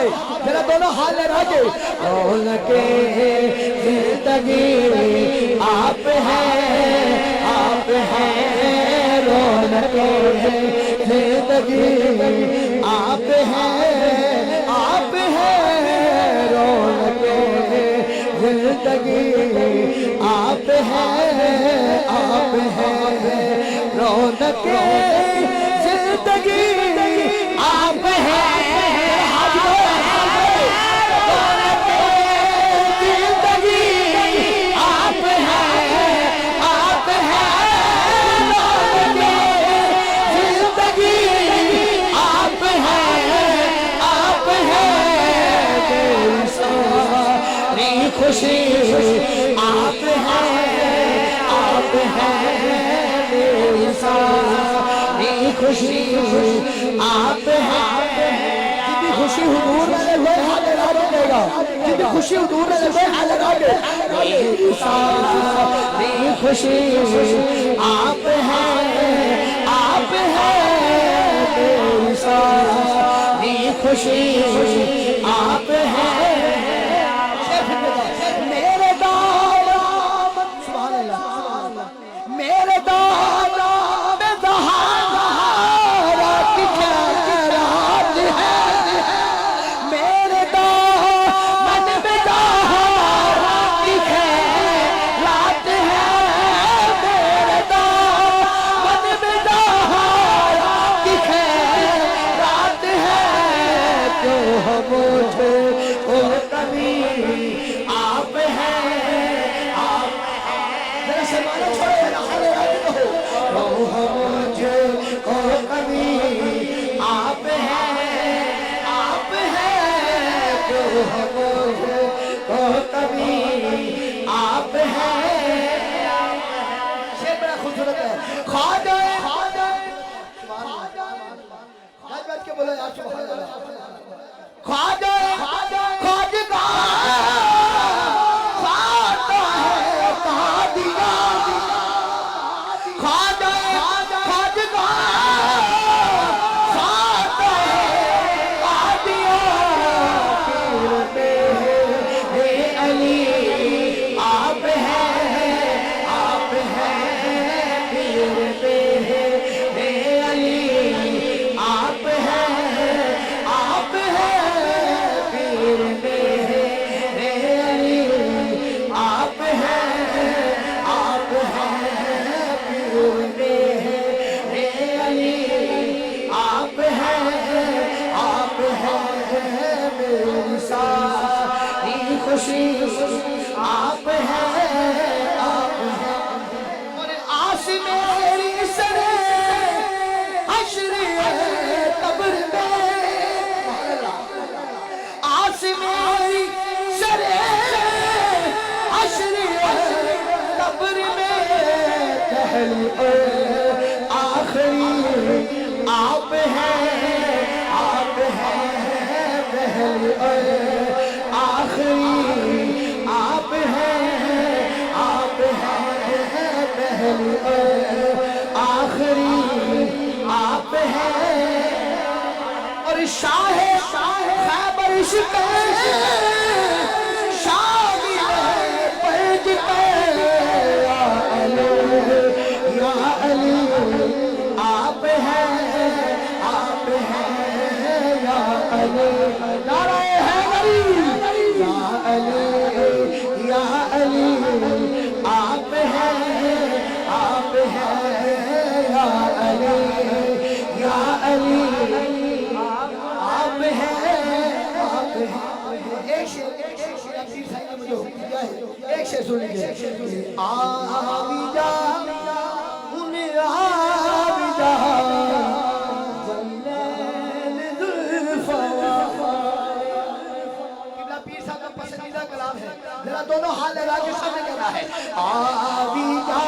ہے ذرا دونوں ہاتھ لہرا کے رونق زندگی آپ ہیں آپ ہیں رونق زندگی آپ ہیں آپ ہیں رونق زندگی آپ ہیں آپ ہیں رونق زندگی آپ ہیں خوشی آپ ہیں آپ ہیں میری ساری خوشی آپ ہیں جتنی خوشی حضور میں لے ہاتھ لگا دے گا جتنی خوشی حضور میں لے ہاتھ لگا دے میری ساری خوشی آپ ہیں آپ ہیں میری ساری خوشی آپ ہیں آپ ہیں آپ ہیں اور آس میری سرے حشر قبر میں آس میری سرے حشر قبر میں پہلی آخری آپ ہیں آپ ہیں پہلی آخری آپ ہیں آپ ہیں پہلی آخری آپ ہیں اور شاہ خیبر عشق شاہ پرج یا علی آپ ہیں آپ ہیں یا علی نعرہ یا علی آپ ہیں آپ ہیں یا علی یا علی آپ ہیں آپ ہیں ایک شعر سن لیجیے آوی جا انہیں آوی جا ذرا دونوں ہاتھ لگا کے سامنے کہنا ہے آوی جا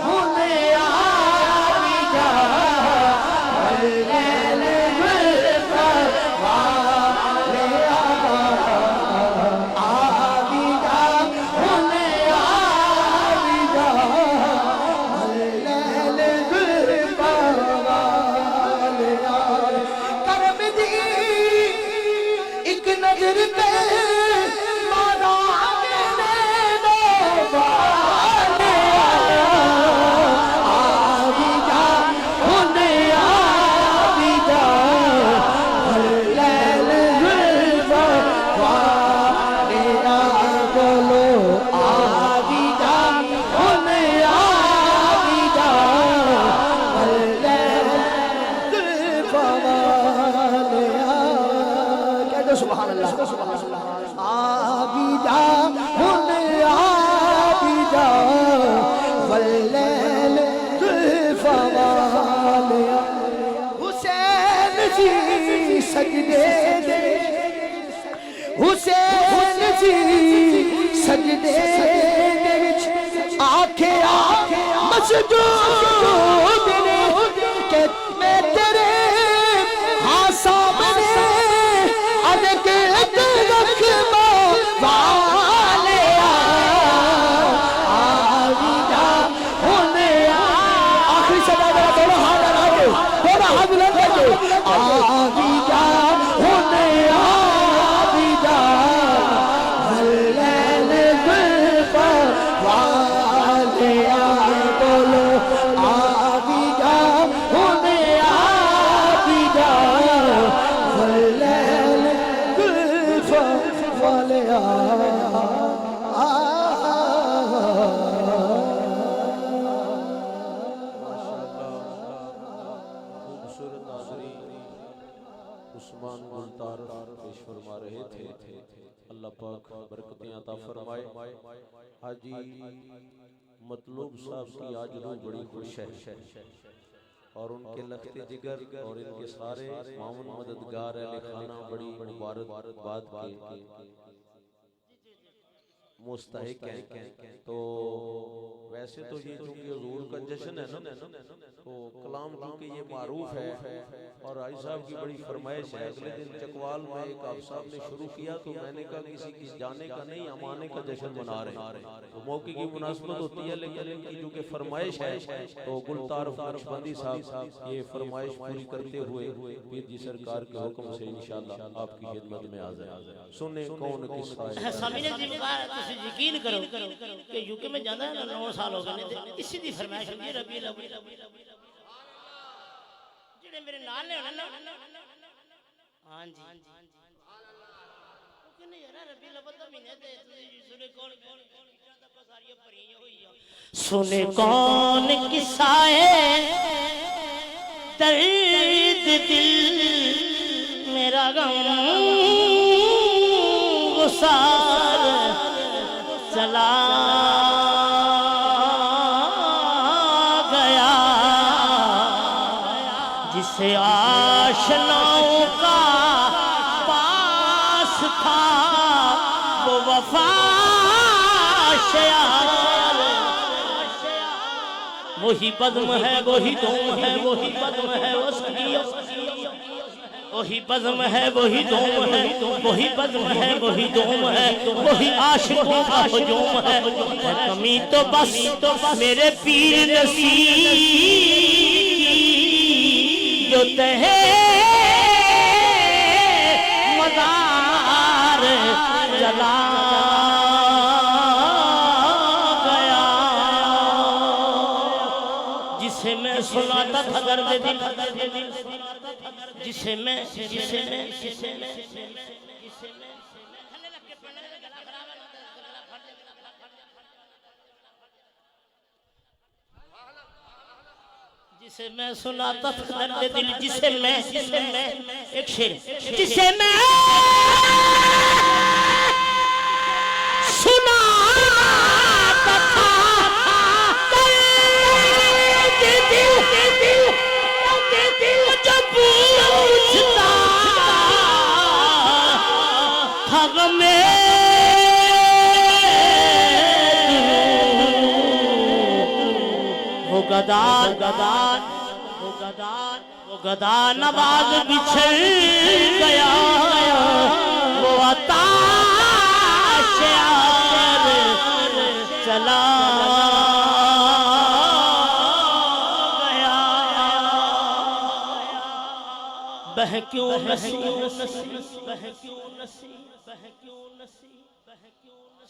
انہیں آوی جا لیل گلفوا لے آوی جا انہیں آوی جا حسین جی سجدے دے وچ آکھیا مسجود نے کہ میں تیرے ہاں سامنے ادک رکھ والے آوی جا ہونے آخری صدا میرا تھوڑا ہاتھ لگا کے تھوڑا ہاتھ لگا کے آوی جا ہونے آوی جا واللیل گلفا والے بولو آوی جا ہونے آوی جا واللیل گلفا والے عثمان گلتار پیش فرما رہے تھے اللہ پاک برکتیں عطا فرمائے حاجی مطلوب صاحب کی آج روح بڑی خوش ہے اور ان کے لخت جگر اور ان کے سارے معاون مددگار اہل خانہ بڑی مبارکباد کے مستحق ہیں تو ویسے تو یہ چونکہ حضور کا جشن ہے نا تو کلام کیونکہ یہ معروف ہے اور حاجی صاحب کی بڑی فرمائش ہے اگلے دن چکوال میں ایک آپ صاحب نے شروع کیا تو میں نے کہا کسی کی جانے کا نہیں ہم آنے کا جشن منا رہے ہیں تو موقع کی مناسبت ہوتی ہے لیکن ان کی چونکہ فرمائش ہے تو گلتار نقشبندی صاحب یہ فرمائش پوری کرتے ہوئے پیر جی سرکار کے حکم سے انشاءاللہ آپ کی خدمت میں حاضر سنیں کون کس یقین کرو کہ یوکے میں جانا ہے 9 سال ہو گئے اسی دی فرمائش ہوئی ربیع الاول جڑے میرے نال نے ہونا ہاں جی کیوں نہیں یار ربیع الاول دا مہینے تے سنے کون ساری پریاں ہوئی سنے کون قصہ ہے درد دل میرا غم گسار چلا گیا جسے آشناؤں کا پاس تھا وہ وفا شیار وہی بزم ہے وہی دوم ہے وہی بزم ہے وہی بزم ہے وہی دوم ہے وہی بزم ہے وہی دوم ہے وہی عاشقوں کا ہجوم ہے کمی تو بس میرے پیر نصیر جو تہے مزار جلا گیا جسے میں سناتا تھا درد دل جسے میں سناتا تھا درد دل جسے میں ایک شعر جسے میں سناتا تھا درد دل جب پوچھتا تھا غمیں وہ گدا نواز بچھڑ گیا وہ عطا شعر چلا بہ کیوں نسی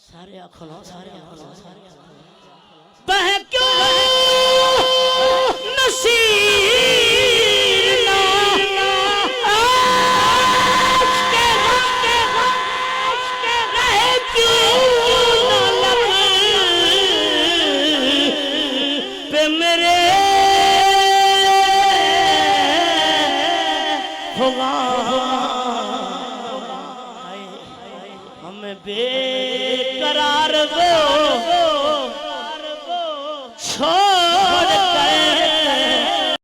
سارے آنکھوں بہ کیوں نسی ہمیں بے قرار وہ چھوڑ